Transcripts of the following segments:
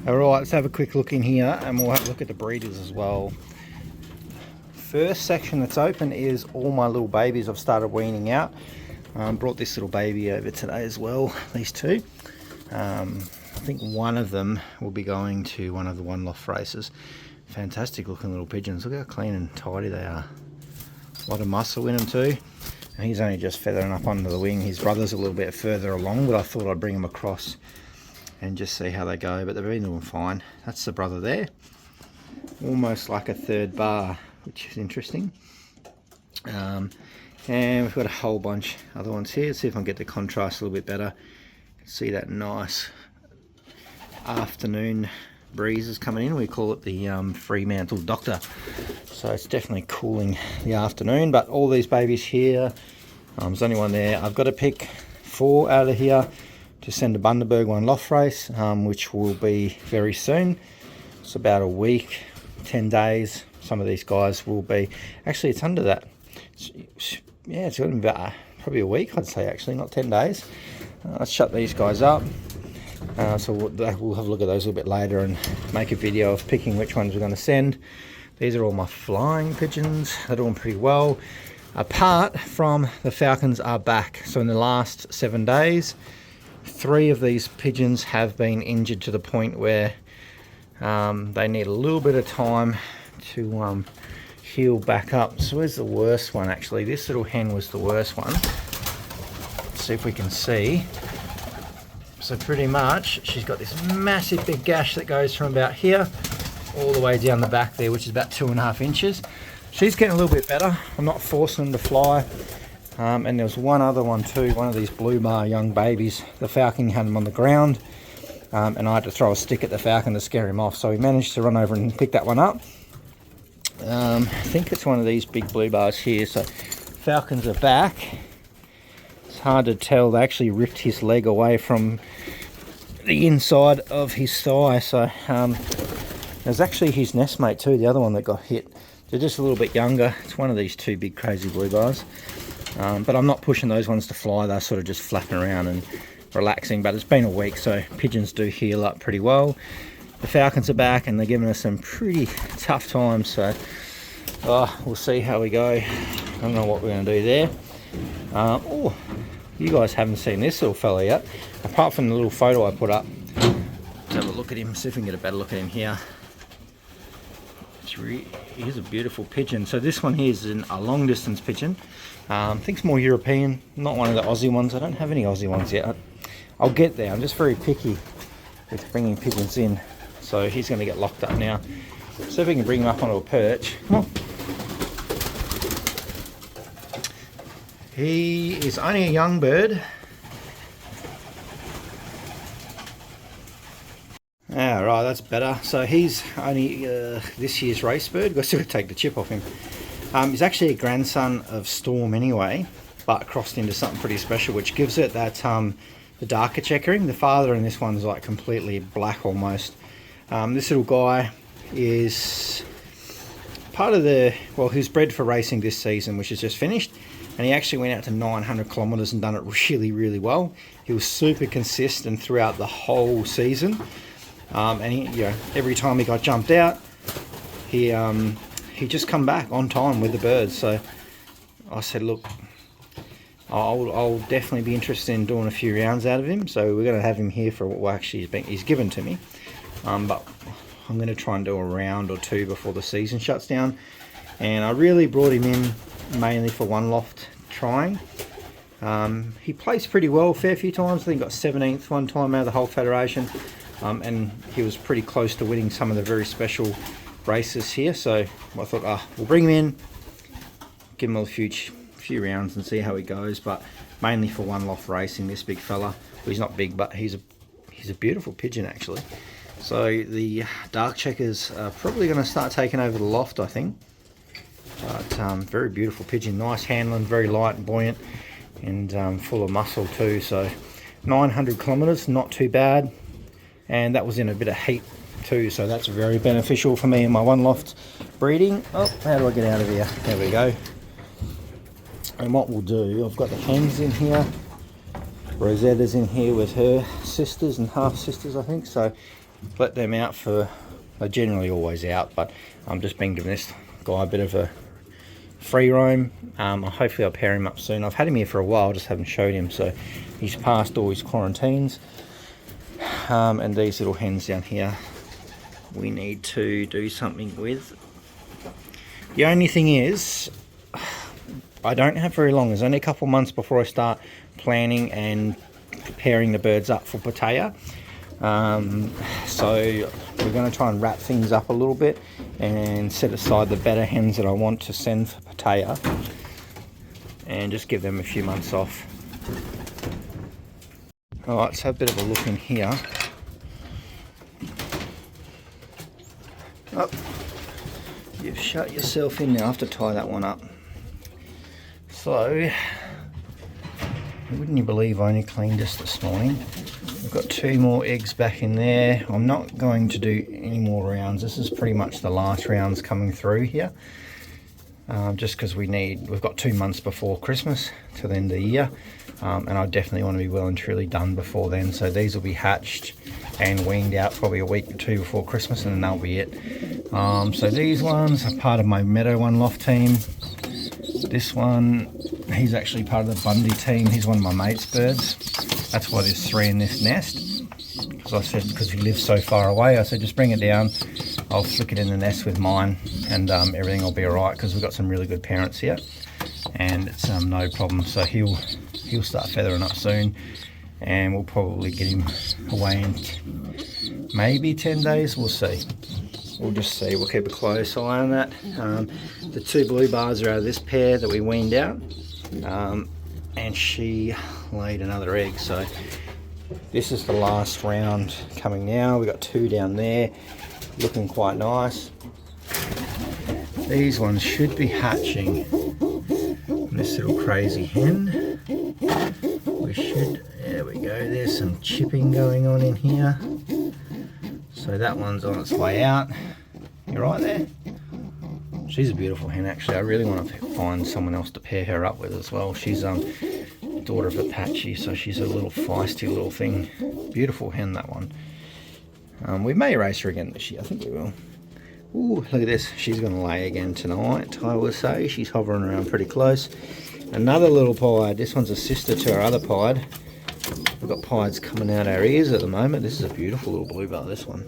Alright, let's have a quick look in here and we'll have a look at the breeders as well. First section that's open is all my little babies I've started weaning out. Brought this little baby over today as well, these two. I think one of them will be going to one of the one loft races. Fantastic looking little pigeons. Look how clean and tidy they are. A lot of muscle in them too. And he's only just feathering up under the wing. His brother's a little bit further along, but I thought I'd bring him across and just see how they go. But they've been doing fine. That's the brother there. Almost like a third bar, which is interesting. And we've got a whole bunch other ones here. Let's see if I can get the contrast a little bit better. See that nice afternoon breeze is coming in. We call it the Fremantle Doctor. So it's definitely cooling the afternoon. But all these babies here, there's only one there. I've got to pick 4 out of here to send to Bundaberg one loft race, which will be very soon. It's about a week, 10 days. Some of these guys will be, actually it's under that. Yeah, it's going to be about probably a week, I'd say, actually, not 10 days. Let's shut these guys up. So we'll have a look at those a little bit later and make a video of picking which ones we're going to send. These are all my flying pigeons. They're doing pretty well. Apart from the Falcons are back. So in the last 7 days, 3 of these pigeons have been injured to the point where they need a little bit of time to heal back up. So where's the worst one actually? This little hen was the worst one. Let's see if we can see. So pretty much she's got this massive big gash that goes from about here all the way down the back there, which is about 2.5 inches. She's getting a little bit better. I'm not forcing them to fly. And there was one other one too, one of these blue bar young babies. The Falcon had him on the ground, and I had to throw a stick at the Falcon to scare him off. So we managed to run over and pick that one up. I think it's one of these big blue bars here. So Falcons are back. It's hard to tell. They actually ripped his leg away from the inside of his thigh. So there's actually his nestmate too, the other one that got hit. They're just a little bit younger. It's one of these 2 big crazy blue bars. But I'm not pushing those ones to fly. They're sort of just flapping around and relaxing. But it's been a week, so pigeons do heal up pretty well. The Falcons are back and they're giving us some pretty tough times. So we'll see how we go. I don't know what we're going to do there. Oh, you guys haven't seen this little fella yet. Apart from the little photo I put up. Let's have a look at him. See if we can get a better look at him here. He's a beautiful pigeon. So this one here is a long distance pigeon. I think it's more European, not one of the Aussie ones. I don't have any Aussie ones yet. I'll get there. I'm just very picky with bringing pigeons in. So he's going to get locked up now. See if we can bring him up onto a perch. Come on. He is only a young bird. Right, that's better. So he's only this year's race bird. We've got to take the chip off him. He's actually a grandson of Storm anyway, but crossed into something pretty special, which gives it that the darker checkering. The father in this one's like completely black almost. This little guy is part of the, well, he was bred for racing this season, which is just finished. And he actually went out to 900 kilometers and done it really, really well. He was super consistent throughout the whole season. And he, you know, every time he got jumped out, he just come back on time with the birds. So I said, look, I'll definitely be interested in doing a few rounds out of him. So we're going to have him here for what actually he's given to me. But I'm going to try and do a round or 2 before the season shuts down. And I really brought him in mainly for one loft trying. He placed pretty well a fair few times. I think got 17th one time out of the whole federation. And he was pretty close to winning some of the very special races here. So I thought, we'll bring him in, give him a few rounds and see how he goes. But mainly for one loft racing, this big fella. Well, he's not big, but he's a beautiful pigeon actually. So the Dark Cheqers are probably going to start taking over the loft, I think. But very beautiful pigeon, nice handling, very light and buoyant, and full of muscle too. So 900 kilometers, not too bad. And that was in a bit of heat too, so that's very beneficial for me in my one loft breeding. Oh, how do I get out of here? There we go. And what we'll do, I've got the hens in here, Rosetta's in here with her sisters and half sisters, I think. So let them out for, they're generally always out, but I'm just been giving this guy a bit of a free roam. Hopefully I'll pair him up soon. I've had him here for a while, just haven't showed him, so he's passed all his quarantines. And these little hens down here, we need to do something with. The only thing is, I don't have very long. There's only a couple months before I start planning and preparing the birds up for Pattaya. So we're going to try and wrap things up a little bit and set aside the better hens that I want to send for Pattaya and just give them a few months off. Alright, let's have a bit of a look in here. Oh, you've shut yourself in now. I have to tie that one up. So, wouldn't you believe I only cleaned this morning. We've got 2 more eggs back in there. I'm not going to do any more rounds. This is pretty much the last rounds coming through here. Just because we've got 2 months before Christmas to the end of the year. And I definitely want to be well and truly done before then. So these will be hatched and weaned out probably a week or 2 before Christmas, and then that'll be it. So these ones are part of my Meadow One loft team. This one, he's actually part of the Bundy team. He's one of my mate's birds. That's why there's 3 in this nest. Because I said, because he lives so far away, I said just bring it down. I'll flick it in the nest with mine, and everything will be alright, because we've got some really good parents here, and it's no problem. So he'll start feathering up soon, and we'll probably get him away in maybe 10 days. We'll see. We'll just see. We'll keep a close eye on that. The 2 blue bars are out of this pair that we weaned out, and she laid another egg. So this is the last round coming now. We've got 2 down there, looking quite nice. These ones should be hatching. This little crazy hen. We should, there we go, there's some chipping going on in here. So that one's on its way out. You're right there. She's a beautiful hen actually. I really want to find someone else to pair her up with as well. She's daughter of Apache, so she's a little feisty little thing. Beautiful hen, that one. We may race her again this year, I think we will. Ooh, look at this. She's going to lay again tonight, I would say. She's hovering around pretty close. Another little pied. This one's a sister to our other pied. We've got pieds coming out our ears at the moment. This is a beautiful little blue bar, this one.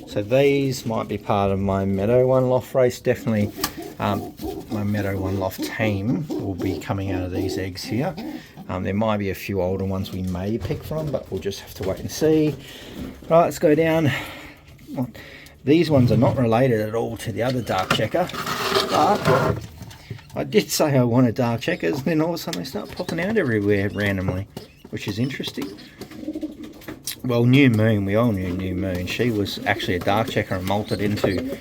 So these might be part of my Meadow One loft race. Definitely my Meadow One loft team will be coming out of these eggs here. There might be a few older ones we may pick from, but we'll just have to wait and see. Right, let's go down. Well, these ones are not related at all to the other Dark Checker, but I did say I wanted Dark Checkers, and then all of a sudden they start popping out everywhere randomly, which is interesting. Well, New Moon, we all knew New Moon. She was actually a Dark Checker and molted into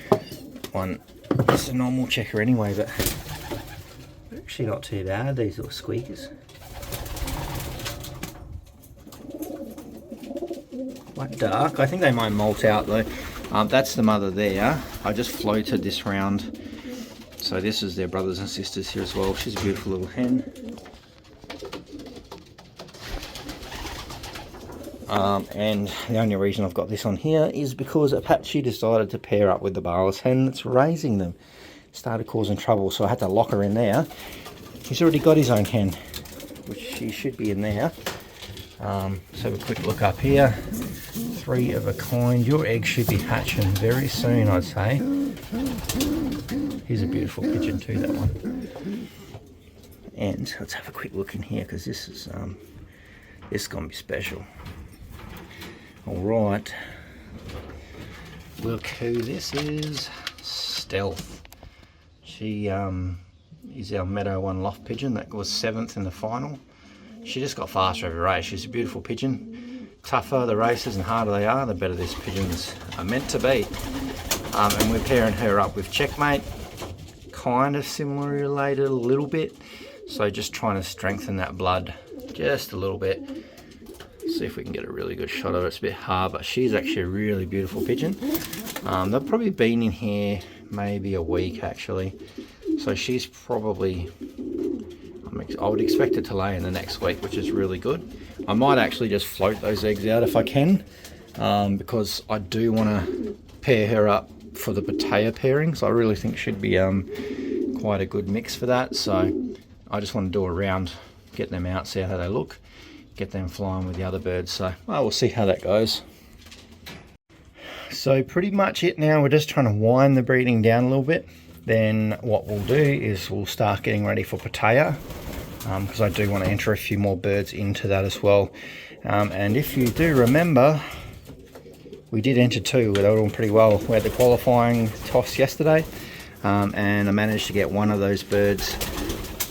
one. It's a normal checker anyway, but they're actually not too bad, these little squeakers. Quite dark. I think they might molt out though. That's the mother there. I just floated this round. So this is their brothers and sisters here as well. She's a beautiful little hen. And the only reason I've got this on here is because Apache decided to pair up with the barless hen that's raising them. Started causing trouble, so I had to lock her in there. He's already got his own hen, which she should be in there. Let's have a quick look up here. 3 of a kind. Your egg should be hatching very soon, I'd say. Here's a beautiful pigeon too, that one. And let's have a quick look in here, because this is gonna be special. All right, look who this is. Stealth. She is our Meadow One loft pigeon that was 7th in the final. She just got faster every race. She's a beautiful pigeon. Tougher the races and harder they are, the better these pigeons are meant to be. And we're pairing her up with Checkmate, kind of similarly related a little bit. So just trying to strengthen that blood just a little bit. See if we can get a really good shot of her. It's a bit hard, but she's actually a really beautiful pigeon. They've probably been in here maybe a week actually. So she's probably, I would expect her to lay in the next week, which is really good. I might actually just float those eggs out if I can. because I do want to pair her up for the Pattaya pairing. So I really think should be quite a good mix for that. So I just want to do a round, get them out, see how they look, get them flying with the other birds. So well, we'll see how that goes. So pretty much it now. We're just trying to wind the breeding down a little bit. Then what we'll do is we'll start getting ready for Pattaya, because I do want to enter a few more birds into that as well. And if you do remember, we did enter 2. They were doing pretty well. We had the qualifying toss yesterday, and I managed to get one of those birds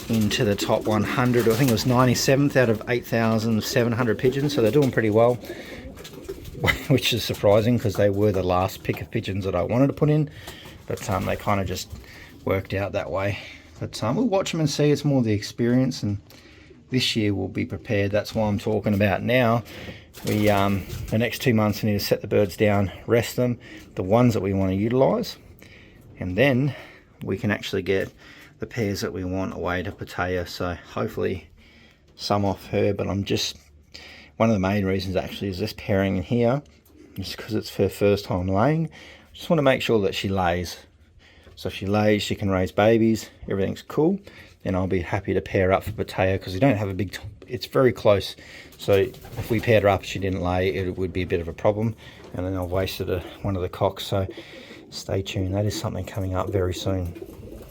into the top 100. I think it was 97th out of 8,700 pigeons, so they're doing pretty well, which is surprising because they were the last pick of pigeons that I wanted to put in, but they kind of just worked out that way. But we'll watch them and see. It's more the experience, and this year we'll be prepared. That's why I'm talking about now. We the next 2 months we need to set the birds down, rest them, the ones that we want to utilize, and then we can actually get the pairs that we want away to Pattaya. So hopefully some off her, but I'm just, one of the main reasons actually is this pairing in here, just because it's her first time laying. I just want to make sure that she lays. So if she lays, she can raise babies, everything's cool, then I'll be happy to pair up for Pattaya, because we don't have a big, it's very close. So if we paired her up and she didn't lay, it would be a bit of a problem, and then I've wasted one of the cocks. So stay tuned, that is something coming up very soon.